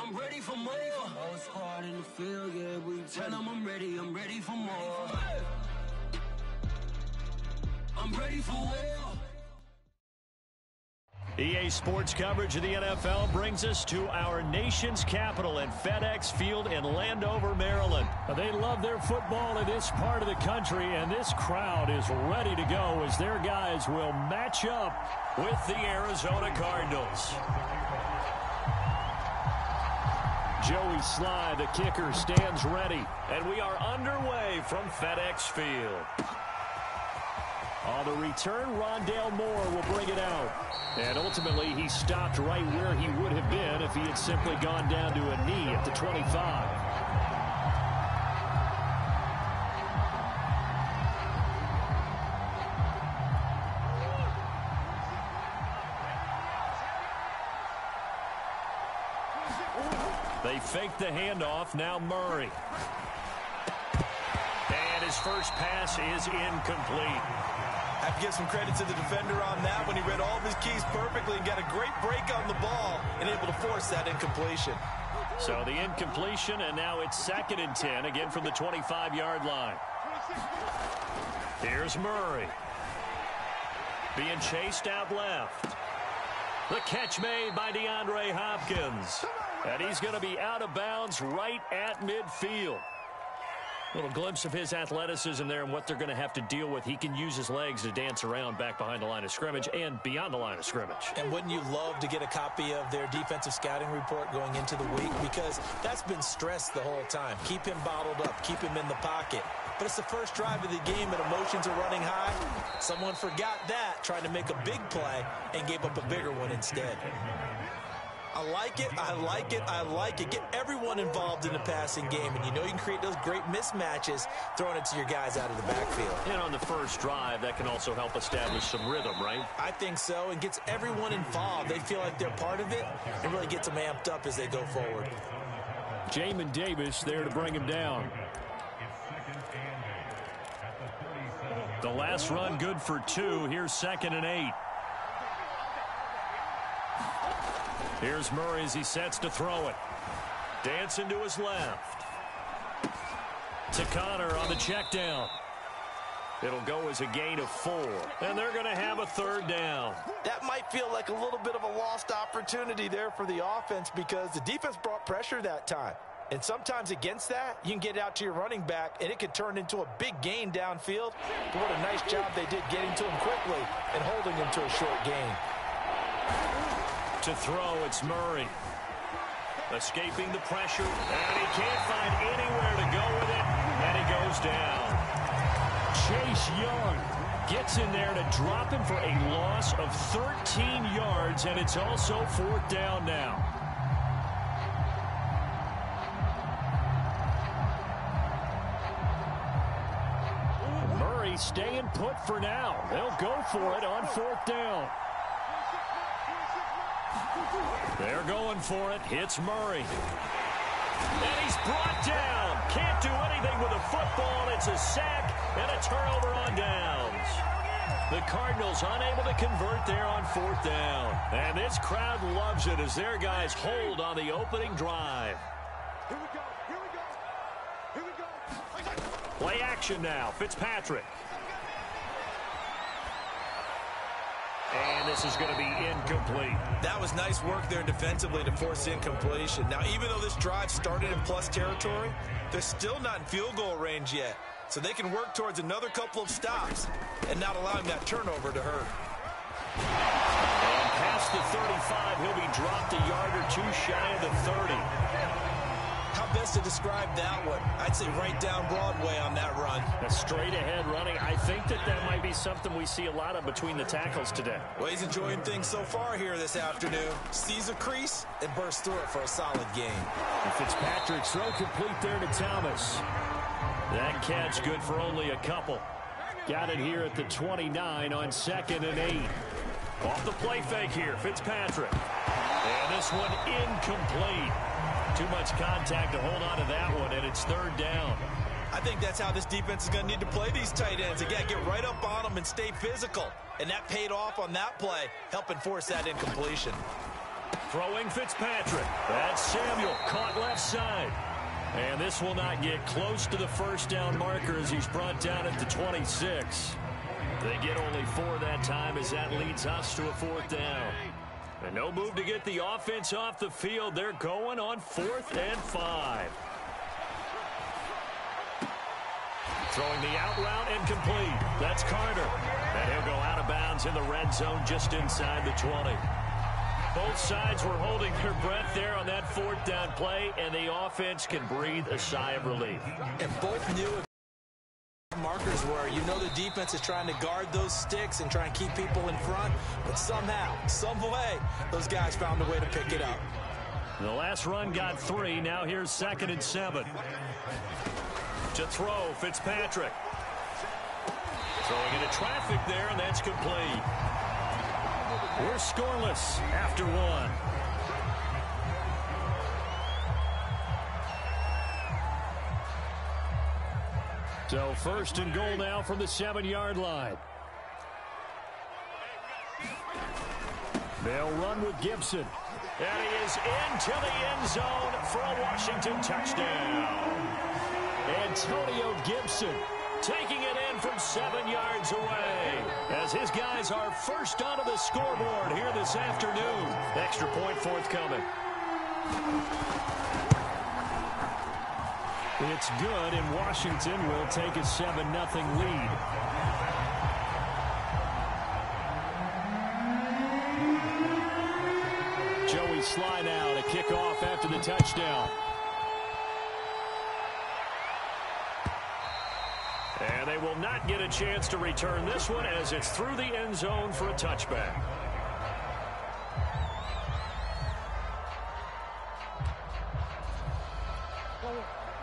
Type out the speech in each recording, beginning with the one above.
I'm ready for more. Whole squad in the field, yeah, we tell them I'm ready for more. I'm ready for war. EA Sports coverage of the NFL brings us to our nation's capital at FedEx Field in Landover, Maryland. They love their football in this part of the country, and this crowd is ready to go as their guys will match up with the Arizona Cardinals. Joey Sly, the kicker, stands ready. And we are underway from FedEx Field. On the return, Rondale Moore will bring it out. And ultimately, he stopped right where he would have been if he had simply gone down to a knee at the 25. They fake the handoff, now Murray. And his first pass is incomplete. I have to give some credit to the defender on that when he read all of his keys perfectly and got a great break on the ball and able to force that incompletion. So the incompletion, and now it's 2nd and 10, again from the 25-yard line. Here's Murray. Being chased out left. The catch made by DeAndre Hopkins. And he's going to be out of bounds right at midfield. Little glimpse of his athleticism there and what they're going to have to deal with. He can use his legs to dance around back behind the line of scrimmage and beyond the line of scrimmage. And wouldn't you love to get a copy of their defensive scouting report going into the week? Because that's been stressed the whole time. Keep him bottled up. Keep him in the pocket. But it's the first drive of the game and emotions are running high. Someone forgot that, trying to make a big play, and gave up a bigger one instead. I like it, I like it, I like it. Get everyone involved in the passing game, and you know you can create those great mismatches throwing it to your guys out of the backfield. And on the first drive, that can also help establish some rhythm, right? I think so, and gets everyone involved. They feel like they're part of it and really gets them amped up as they go forward. Jamin Davis there to bring him down. The last run good for 2. Here's 2nd and 8. Here's Murray as he sets to throw it. Dancing to his left. To Connor on the check down. It'll go as a gain of 4. And they're going to have a 3rd down. That might feel like a little bit of a lost opportunity there for the offense because the defense brought pressure that time. And sometimes against that, you can get out to your running back, and it could turn into a big gain downfield. But what a nice job they did getting to him quickly and holding him to a short gain. To throw, it's Murray. Escaping the pressure, and he can't find anywhere to go with it, and he goes down. Chase Young gets in there to drop him for a loss of 13 yards, and it's also 4th down now. Murray staying put for now. They'll go for it on 4th down. They're going for it. Hits Murray. And he's brought down. Can't do anything with a football. It's a sack and a turnover on downs. The Cardinals unable to convert there on 4th down. And this crowd loves it as their guys hold on the opening drive. Here we go. Here we go. Here we go. Play action now. Fitzpatrick. And this is going to be incomplete. That was nice work there defensively to force incompletion. Now, even though this drive started in plus territory, they're still not in field goal range yet. So they can work towards another couple of stops and not allowing that turnover to hurt. And past the 35, he'll be dropped a yard or 2 shy of the 30. How best to describe that one? I'd say right down Broadway on that run. A straight ahead running. I think that might be something we see a lot of between the tackles today. Well, he's enjoying things so far here this afternoon. Sees a crease and bursts through it for a solid gain. And Fitzpatrick's throw complete there to Thomas. That catch good for only a couple. Got it here at the 29 on 2nd and 8. Off the play fake here, Fitzpatrick. And this one incomplete. Too much contact to hold on to that one, and it's 3rd down. I think that's how this defense is going to need to play these tight ends. Again, get right up on them and stay physical. And that paid off on that play, helping force that incompletion. Throwing Fitzpatrick. That's Samuel, caught left side. And this will not get close to the first down marker as he's brought down at the 26. They get only 4 that time as that leads us to a 4th down. And no move to get the offense off the field. They're going on 4th and 5. Throwing the out route and complete. That's Carter. And he'll go out of bounds in the red zone just inside the 20. Both sides were holding their breath there on that 4th down play, and the offense can breathe a sigh of relief. And both knew markers were. You know the defense is trying to guard those sticks and try and keep people in front, but somehow, some way, those guys found a way to pick it up. The last run got 3. Now here's 2nd and 7. To throw, Fitzpatrick. Throwing into traffic there, and that's complete. We're scoreless after 1. So 1st and goal now from the 7-yard line. They'll run with Gibson. And he is into the end zone for a Washington touchdown. Antonio Gibson taking it in from 7 yards away as his guys are first onto the scoreboard here this afternoon. Extra point forthcoming. It's good, and Washington will take a 7-0 lead. Joey Sly now to kick off after the touchdown. And they will not get a chance to return this one as it's through the end zone for a touchback.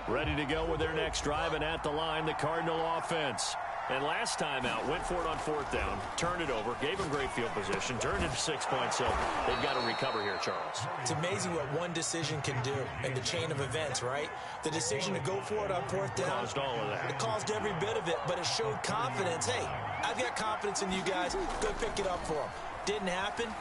Ready to go with their next drive, and at the line, the Cardinal offense. And last time out, went for it on 4th down, turned it over, gave them great field position, turned it to 6 points, so they've got to recover here, Charles. It's amazing what one decision can do in the chain of events, right? The decision to go for it on 4th down. Caused all of that. It caused every bit of it, but it showed confidence. Hey, I've got confidence in you guys. Go pick it up for them. Didn't happen.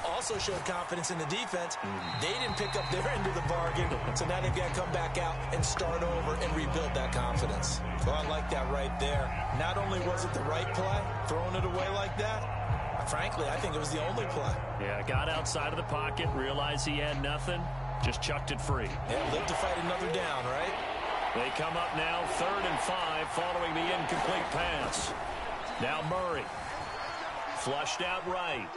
Also showed confidence in the defense. They didn't pick up their end of the bargain, so now they've got to come back out and start over and rebuild that confidence. Well, I like that right there. Not only was it the right play, throwing it away like that, frankly, I think it was the only play. Yeah, got outside of the pocket, realized he had nothing, just chucked it free. Yeah, lived to fight another down, right? They come up now 3rd and 5 following the incomplete pass. Now Murray. Flushed out right.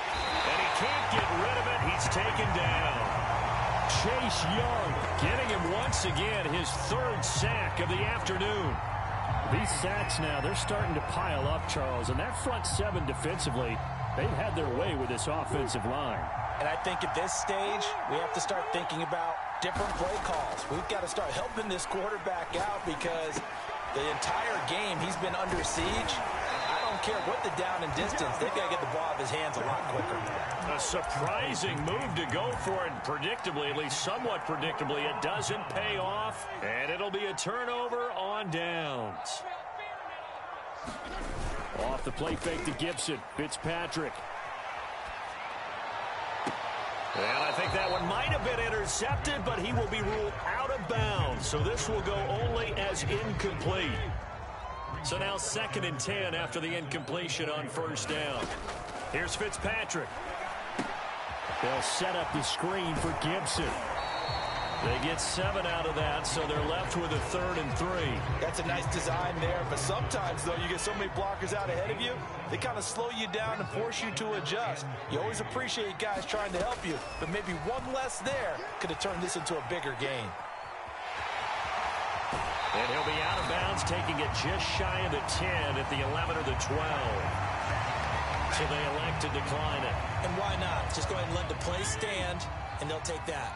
And he can't get rid of it. He's taken down. Chase Young getting him once again his 3rd sack of the afternoon. These sacks now, they're starting to pile up, Charles. And that front 7 defensively, they've had their way with this offensive line. And I think at this stage, we have to start thinking about different play calls. We've got to start helping this quarterback out because the entire game he's been under siege. I don't care what the down and distance, they've got to get the ball out of his hands a lot quicker. A surprising move to go for it, predictably, at least somewhat predictably. It doesn't pay off, and it'll be a turnover on downs. Off the play fake to Gibson. Fitzpatrick. And I think that one might have been intercepted, but he will be ruled out of bounds. So this will go only as incomplete. So now 2nd and 10 after the incompletion on 1st down. Here's Fitzpatrick. They'll set up the screen for Gibson. They get 7 out of that, so they're left with a 3rd and 3. That's a nice design there, but sometimes, though, you get so many blockers out ahead of you, they kind of slow you down and force you to adjust. You always appreciate guys trying to help you, but maybe one less there could have turned this into a bigger game. And he'll be out of bounds, taking it just shy of the 10 at the 11 or the 12. So they elect to decline it. And why not? Just go ahead and let the play stand, and they'll take that.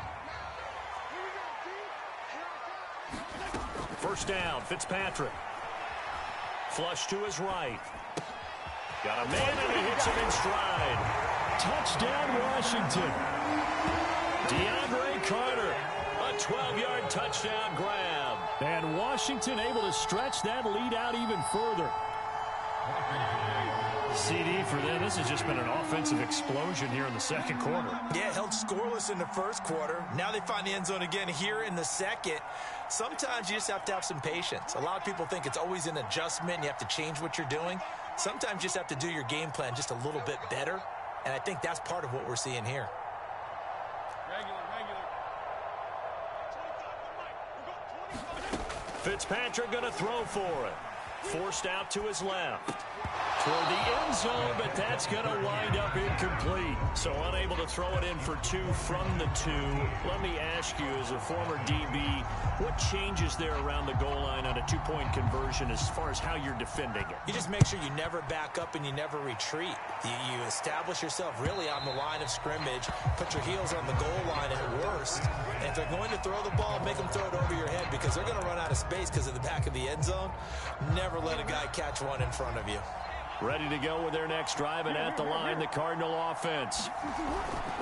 1st down, Fitzpatrick. Flush to his right. Got a man, and he hits him in stride. Touchdown, Washington. DeAndre Carter. A 12-yard touchdown grab. And Washington able to stretch that lead out even further. CD for them. This has just been an offensive explosion here in the second quarter. Yeah, held scoreless in the first quarter. Now they find the end zone again here in the second. Sometimes you just have to have some patience. A lot of people think it's always an adjustment and you have to change what you're doing. Sometimes you just have to do your game plan just a little bit better, and I think that's part of what we're seeing here. Fitzpatrick going to throw for it. Forced out to his left. Toward the end zone, but that's going to wind up incomplete. So unable to throw it in for two from the two. Let me ask you, as a former DB, what changes there around the goal line on a two-point conversion as far as how you're defending it? You just make sure you never back up and you never retreat. You establish yourself really on the line of scrimmage, put your heels on the goal line at worst, and if they're going to throw the ball, make them throw it over your head because they're going to run out of space because of the back of the end zone. Never let a guy catch one in front of you. Ready to go with their next drive, and at the line, the Cardinal offense.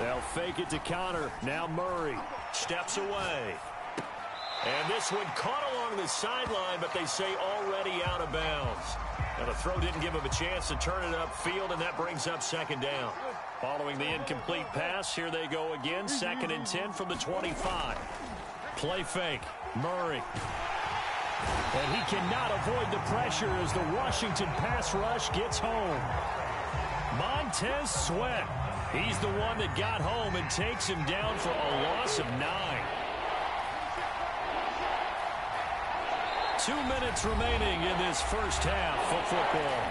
They'll fake it to counter. Now Murray steps away. And this one caught along the sideline, but they say already out of bounds. Now the throw didn't give him a chance to turn it upfield, and that brings up second down. Following the incomplete pass, here they go again. 2nd and 10 from the 25. Play fake. Murray. And he cannot avoid the pressure as the Washington pass rush gets home. Montez Sweat. He's the one that got home and takes him down for a loss of 9. 2 minutes remaining in this first half of football.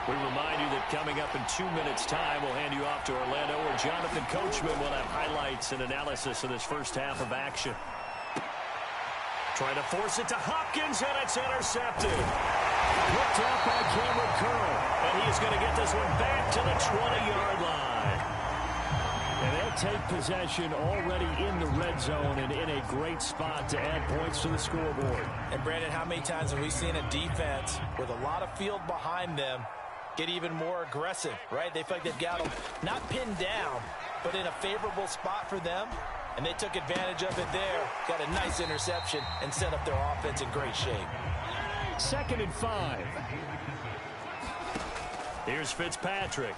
We remind you that coming up in 2 minutes' time, we'll hand you off to Orlando, where Jonathan Coachman will have highlights and analysis of this first half of action. Trying to force it to Hopkins, and it's intercepted. Picked up by Cameron Curl, and he is going to get this one back to the 20-yard line. And they'll take possession already in the red zone and in a great spot to add points to the scoreboard. And, Brandon, how many times have we seen a defense with a lot of field behind them get even more aggressive, right? They feel like they've got them not pinned down, but in a favorable spot for them, and they took advantage of it there. Got a nice interception and set up their offense in great shape. 2nd and 5. Here's Fitzpatrick.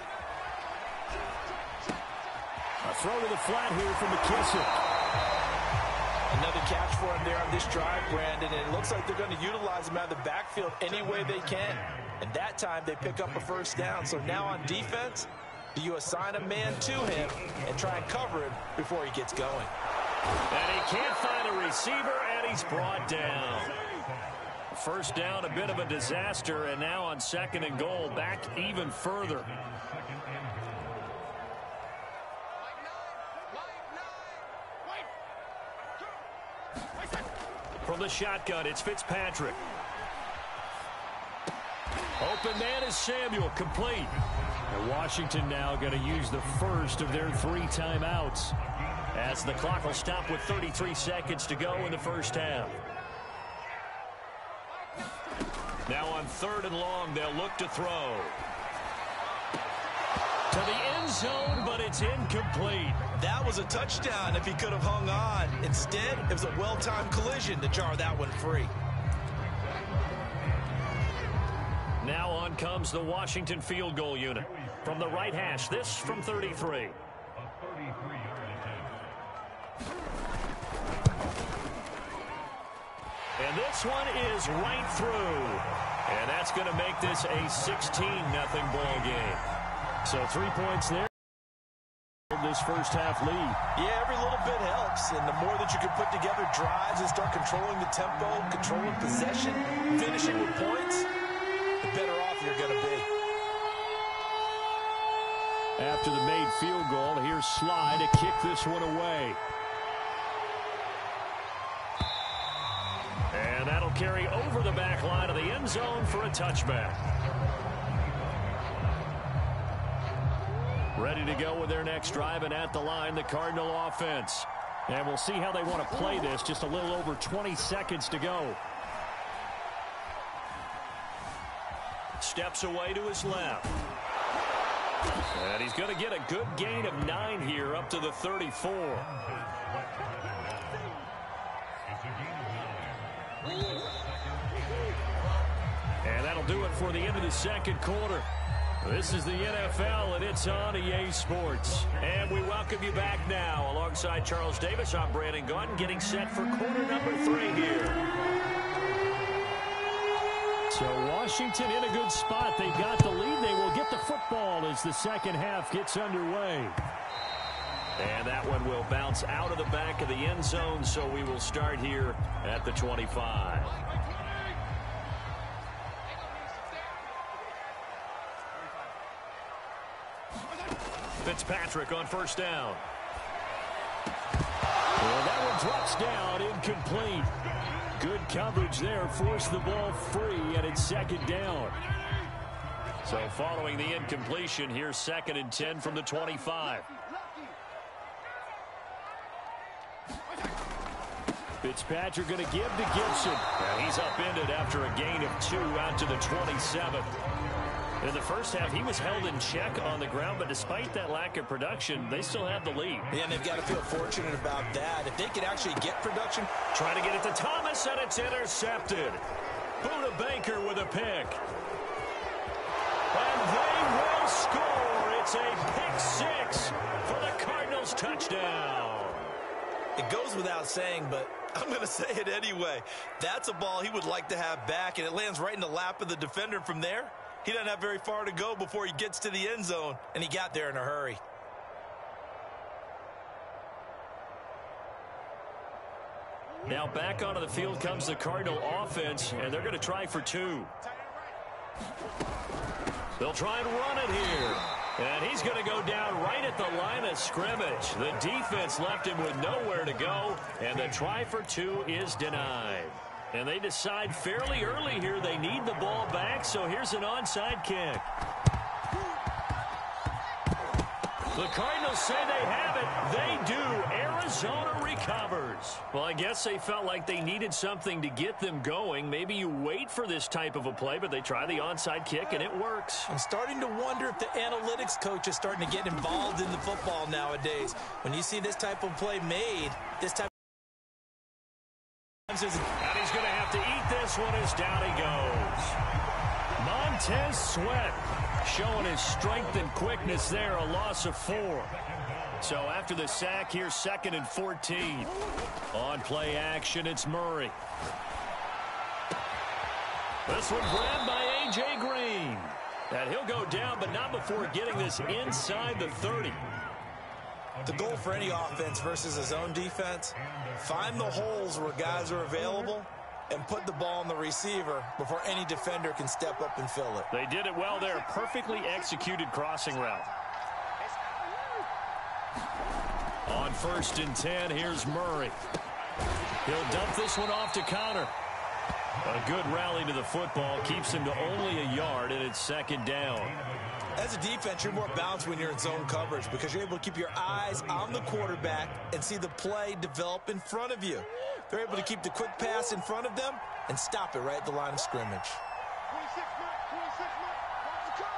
A throw to the flat here from McKissick. Another catch for him there on this drive, Brandon, and it looks like they're going to utilize him out of the backfield any way they can. And that time they pick up a first down. So now on defense, do you assign a man to him and try and cover him before he gets going? And he can't find a receiver, and he's brought down. First down, a bit of a disaster, and now on 2nd and goal, back even further. From the shotgun, it's Fitzpatrick. Open man is Samuel, complete. And Washington now going to use the first of their 3 timeouts, as the clock will stop with 33 seconds to go in the first half. Now on 3rd and long, they'll look to throw. To the end zone, but it's incomplete. That was a touchdown if he could have hung on. Instead, it was a well-timed collision to jar that one free. Now on comes the Washington field goal unit. From the right hash, this from 33. And this one is right through. And that's going to make this a 16-0 ball game. So 3 points there. This first half lead. Yeah, every little bit helps, and the more that you can put together drives and start controlling the tempo, controlling possession, finishing with points, the better off you're going to be. After the made field goal, here's Sly to kick this one away. And that'll carry over the back line of the end zone for a touchback. Ready to go with their next drive, and at the line, the Cardinal offense. And we'll see how they want to play this. Just a little over 20 seconds to go. Steps away to his left. And he's going to get a good gain of 9 here up to the 34. And that'll do it for the end of the second quarter. This is the NFL, and it's on EA Sports. And we welcome you back now. Alongside Charles Davis, I'm Brandon Gunn, getting set for quarter number 3 here. So Washington in a good spot. They've got the lead. They will get the football as the second half gets underway. And that one will bounce out of the back of the end zone, so we will start here at the 25. Fitzpatrick on first down. Well, that one drops down, incomplete. Good coverage there, forced the ball free, and it's second down. So following the incompletion, here's 2nd and 10 from the 25. Fitzpatrick going to give to Gibson. And he's upended after a gain of 2 out to the 27. In the first half, he was held in check on the ground, but despite that lack of production, they still have the lead. Yeah, and they've got to feel fortunate about that. If they could actually get production. Trying to get it to Thomas, and it's intercepted. Buda Baker with a pick. And they will score. It's a pick 6 for the Cardinals touchdown. It goes without saying, but I'm going to say it anyway. That's a ball he would like to have back, and it lands right in the lap of the defender from there. He doesn't have very far to go before he gets to the end zone, and he got there in a hurry. Now back onto the field comes the Cardinal offense, and they're going to try for 2. They'll try and run it here. And he's going to go down right at the line of scrimmage. The defense left him with nowhere to go, and the try for 2 is denied. And they decide fairly early here they need the ball back, so here's an onside kick. The Cardinals say they have it. They do. Arizona recovers. Well, I guess they felt like they needed something to get them going. Maybe you wait for this type of a play, but they try the onside kick, and it works. I'm starting to wonder if the analytics coach is starting to get involved in the football nowadays. When you see this type of play made, this type and he's going to have to eat this one as down he goes. Montez Sweat showing his strength and quickness there, a loss of 4. So after the sack, here's 2nd and 14. On play action, it's Murray. This one grabbed by A.J. Green. And he'll go down, but not before getting this inside the 30. The goal for any offense versus a zone defense, find the holes where guys are available and put the ball on the receiver before any defender can step up and fill it. They did it well there. Perfectly executed crossing route. On 1st and 10, here's Murray. He'll dump this one off to Connor. A good rally to the football keeps him to only a yard, and it's 2nd down. As a defense, you're more balanced when you're in zone coverage because you're able to keep your eyes on the quarterback and see the play develop in front of you. They're able to keep the quick pass in front of them and stop it right at the line of scrimmage. 26, Mike. 26, Mike. Watch the car.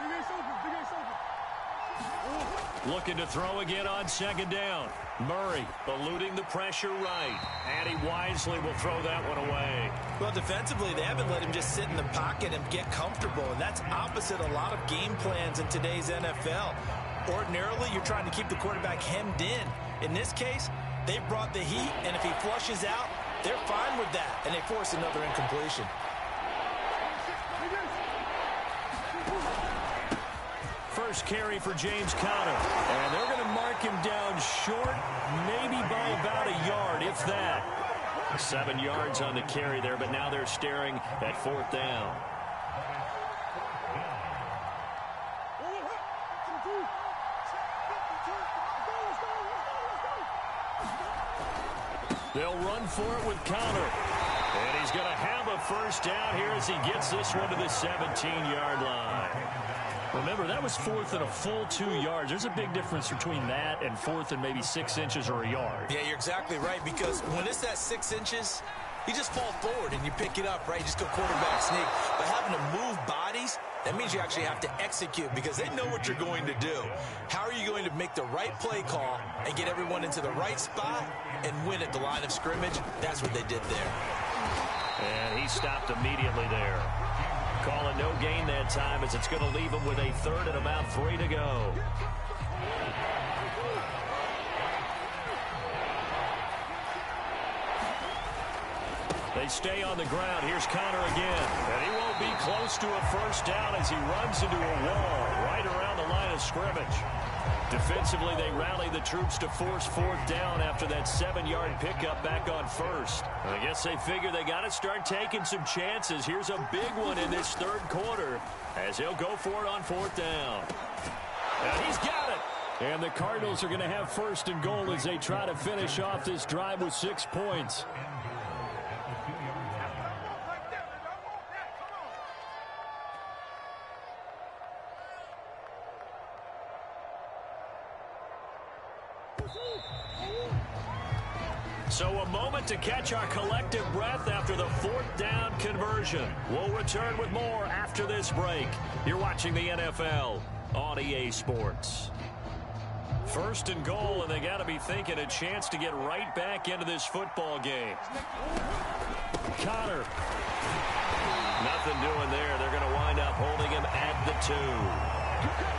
Big ace open. Big ace open. Looking to throw again on 2nd down. Murray eluding the pressure right. And he wisely will throw that one away. Well, defensively, they haven't let him just sit in the pocket and get comfortable. And that's opposite a lot of game plans in today's NFL. Ordinarily, you're trying to keep the quarterback hemmed in. In this case, they brought the heat, and if he flushes out, they're fine with that. And they force another incompletion. First carry for James Conner. And they're going to mark him down short, maybe by about a yard, if that. 7 yards on the carry there, but now they're staring at 4th down. They'll run for it with Conner. And he's going to have a first down here as he gets this one to the 17-yard line. Remember, that was 4th and a full 2 yards. There's a big difference between that and 4th and maybe 6 inches or a yard. Yeah, you're exactly right, because when it's at 6 inches, You just fall forward and you pick it up, right? You just go quarterback sneak. But having to move bodies, that means you actually have to execute because they know what you're going to do. How are you going to make the right play call and get everyone into the right spot and win at the line of scrimmage? That's what they did there. And he stopped immediately there. Calling no gain that time as it's going to leave him with a third and about 3 to go. They stay on the ground. Here's Connor again. And he won't be close to a first down as he runs into a wall right around the line of scrimmage. Defensively, they rally the troops to force fourth down after that 7-yard pickup back on first. I guess they figure they got to start taking some chances. Here's a big one in this third quarter as he'll go for it on fourth down. And he's got it. And the Cardinals are going to have first and goal as they try to finish off this drive with 6 points. So a moment to catch our collective breath after the fourth down conversion. We'll return with more after this break. You're watching the NFL on EA Sports. First and goal, and they got to be thinking a chance to get right back into this football game. Connor. Nothing doing there. They're going to wind up holding him at the 2.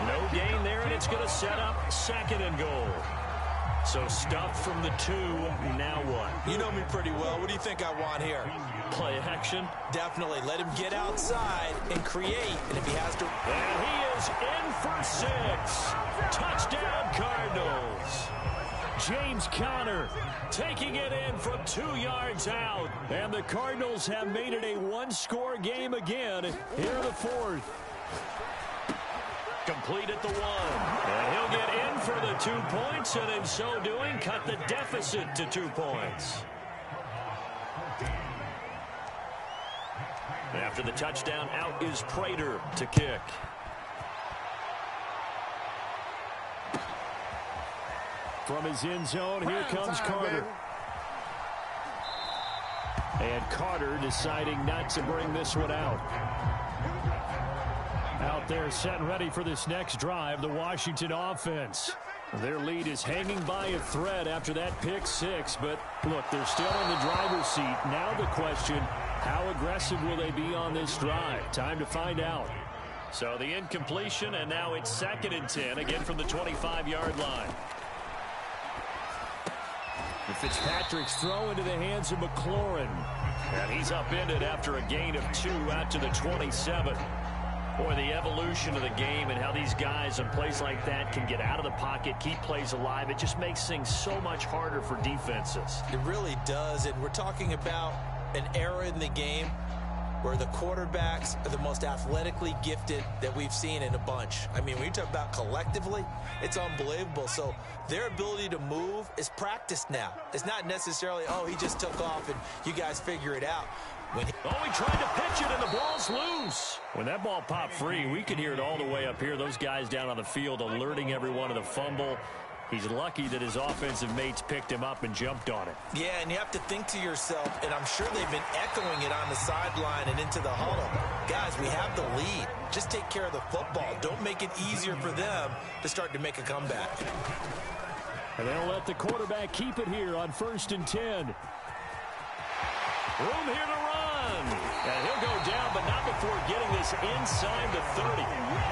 No gain there, and it's going to set up second and goal. So stuff from the 2, now what? You know me pretty well. What do you think I want here? Play action? Definitely. Let him get outside and create. And if he has to... And he is in for 6. Touchdown, Cardinals. James Conner taking it in from 2 yards out. And the Cardinals have made it a 1-score game again here in the fourth. Complete at the 1. And he'll get in for the 2 points, and in so doing, cut the deficit to 2 points. After the touchdown, out is Prater to kick. From his end zone, here comes Carter. And Carter deciding not to bring this one out. Out there set and ready for this next drive, the Washington offense. Their lead is hanging by a thread after that pick 6, but look, they're still in the driver's seat. Now the question, how aggressive will they be on this drive? Time to find out. So the incompletion, and now it's 2nd and 10, again from the 25-yard line. And Fitzpatrick's throw into the hands of McLaurin. And he's upended after a gain of 2 out to the 27. Boy, the evolution of the game and how these guys in plays like that can get out of the pocket, keep plays alive, it just makes things so much harder for defenses. It really does, and we're talking about an era in the game where the quarterbacks are the most athletically gifted that we've seen in a bunch. I mean, when you talk about collectively, it's unbelievable. So their ability to move is practiced now. It's not necessarily, oh, he just took off and you guys figure it out. He tried to pitch it, and the ball's loose. When that ball popped free, we could hear it all the way up here. Those guys down on the field alerting everyone of the fumble. He's lucky that his offensive mates picked him up and jumped on it. Yeah, and you have to think to yourself, and I'm sure they've been echoing it on the sideline and into the huddle. Guys, we have the lead. Just take care of the football. Don't make it easier for them to start to make a comeback. And they'll let the quarterback keep it here on 1st and 10. Room here to run. And he'll go down, but not before getting this inside the 30.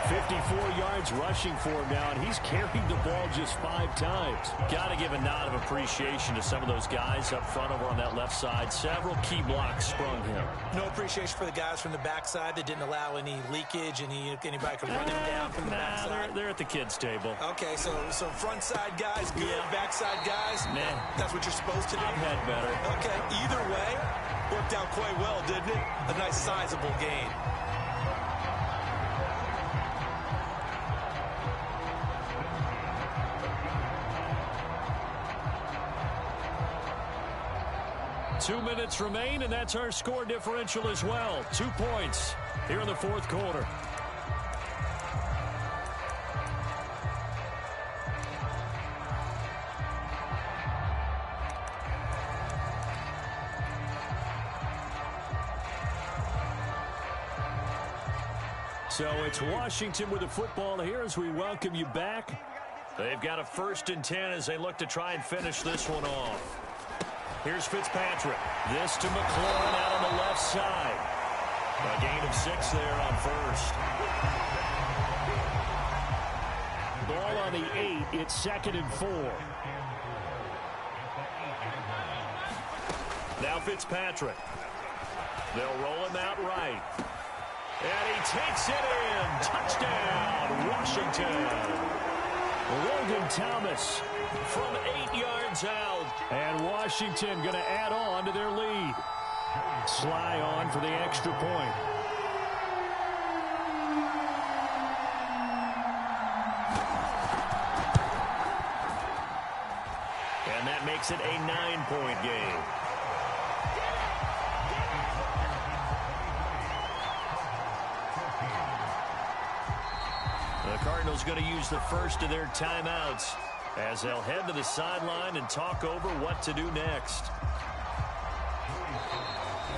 54 yards rushing for him now, and he's carried the ball just 5 times. Got to give a nod of appreciation to some of those guys up front over on that left side. Several key blocks sprung him. No appreciation for the guys from the backside that didn't allow any leakage, and anybody could run him down from the backside. They're at the kids' table. Okay, so front side guys, good. Yeah. Backside guys, that's what you're supposed to do. I've had better. Okay, either way, worked out quite well, didn't it? A nice sizable gain. Two minutes remain, and that's our score differential as well. 2 points here in the fourth quarter. So it's Washington with the football here as we welcome you back. They've got a 1st and 10 as they look to try and finish this one off. Here's Fitzpatrick. This to McLaurin out on the left side. A gain of 6 there on 1st. Ball on the 8. It's 2nd and 4. Now Fitzpatrick. They'll roll him out right. And he takes it in. Touchdown, Washington. Logan Thomas from 8 yards out. And Washington going to add on to their lead. Sly on for the extra point. And that makes it a 9-point game. The Cardinals going to use the first of their timeouts as they'll head to the sideline and talk over what to do next.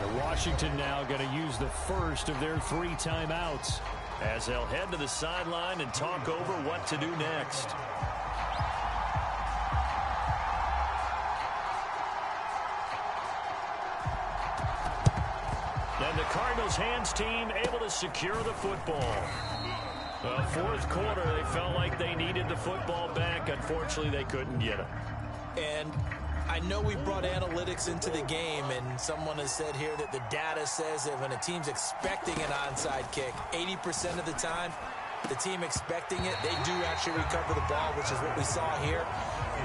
And Washington now going to use the first of their 3 timeouts as they'll head to the sideline and talk over what to do next. And the Cardinals hands team able to secure the football. Well, 4th quarter, they felt like they needed the football back. Unfortunately, they couldn't get it. And I know we brought analytics into the game, and someone has said here that the data says that when a team's expecting an onside kick, 80% of the time, the team expecting it, they do actually recover the ball, which is what we saw here.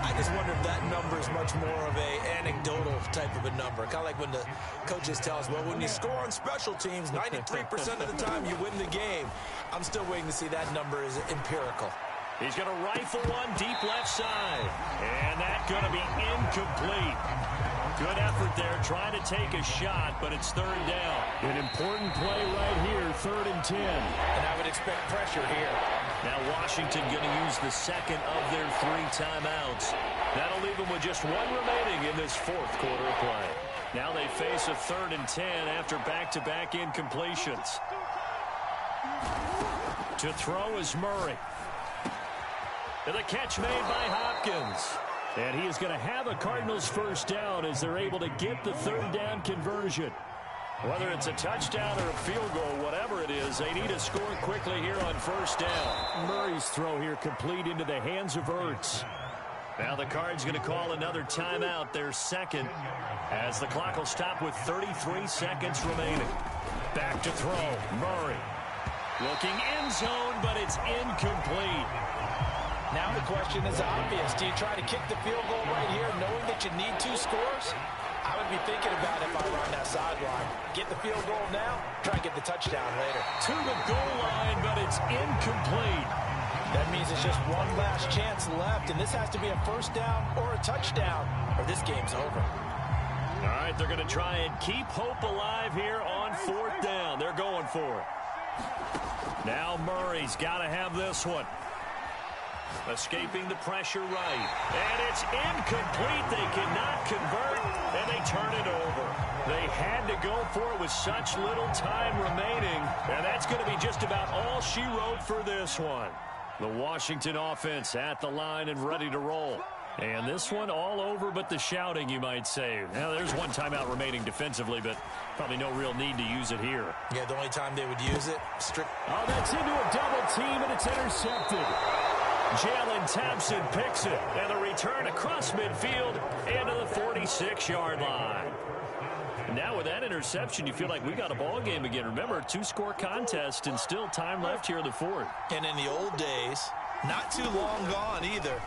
I just wonder if that number is much more of a anecdotal type of a number. Kind of like when the coaches tell us, well, when you score on special teams, 93% of the time you win the game. I'm still waiting to see that number is empirical. He's going to rifle one deep left side. And that's going to be incomplete. Good effort there trying to take a shot, but it's 3rd down. An important play right here, 3rd and 10. And I would expect pressure here. Now Washington going to use the 2nd of their 3 timeouts. That'll leave them with just 1 remaining in this 4th quarter of play. Now they face a 3rd and 10 after back-to-back incompletions. To throw is Murray. And the catch made by Hopkins. And he is going to have a Cardinals 1st down as they're able to get the 3rd down conversion. Whether it's a touchdown or a field goal, whatever it is, they need to score quickly here on 1st down. Murray's throw here complete into the hands of Ertz. Now the Cards going to call another timeout, their 2nd, as the clock will stop with 33 seconds remaining. Back to throw, Murray. Looking end zone, but it's incomplete. Now the question is obvious. Do you try to kick the field goal right here knowing that you need 2 scores? I would be thinking about it if I were on that sideline. Get the field goal now, try and get the touchdown later. To the goal line, but it's incomplete. That means it's just one last chance left, and this has to be a 1st down or a touchdown, or this game's over. All right, they're going to try and keep hope alive here on 4th down. They're going for it. Now Murray's got to have this one. Escaping the pressure right. And it's incomplete. They cannot convert, and they turn it over. They had to go for it with such little time remaining, and that's going to be just about all she wrote for this one. The Washington offense at the line and ready to roll. And this one all over but the shouting, you might say. Now, there's 1 timeout remaining defensively, but probably no real need to use it here. Yeah, the only time they would use it, Oh, that's into a double team, and it's intercepted. Jalen Thompson picks it, and the return across midfield into the 46-yard line. Now with that interception, you feel like we got a ball game again. Remember, a 2-score contest and still time left here in the 4th. And in the old days, not too long gone either.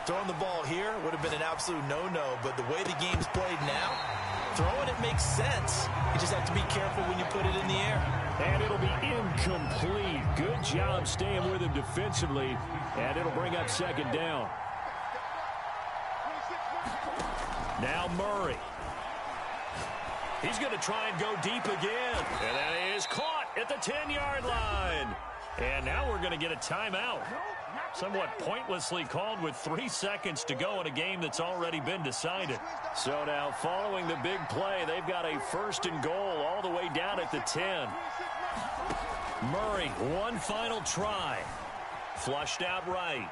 Throwing the ball here would have been an absolute no-no, but the way the game's played now, throwing it makes sense. You just have to be careful when you put it in the air. And it'll be incomplete. Good job staying with him defensively, and it'll bring up 2nd down. Now Murray. He's going to try and go deep again. And that is caught at the 10-yard line. And now we're going to get a timeout. Somewhat pointlessly called with 3 seconds to go in a game that's already been decided. So now following the big play, they've got a 1st and goal all the way down at the 10. Murray, one final try. Flushed out right.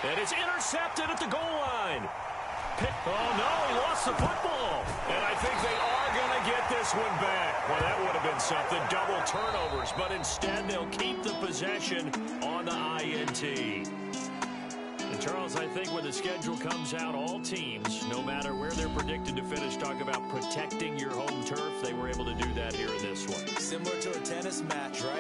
And it's intercepted at the goal line. Oh, no, he lost the football. And I think they are going to get this one back. Well, that would have been something, double turnovers. But instead, they'll keep the possession on the INT. And Charles, I think when the schedule comes out, all teams, no matter where they're predicted to finish, talk about protecting your home turf. They were able to do that here in this one. Similar to a tennis match, right?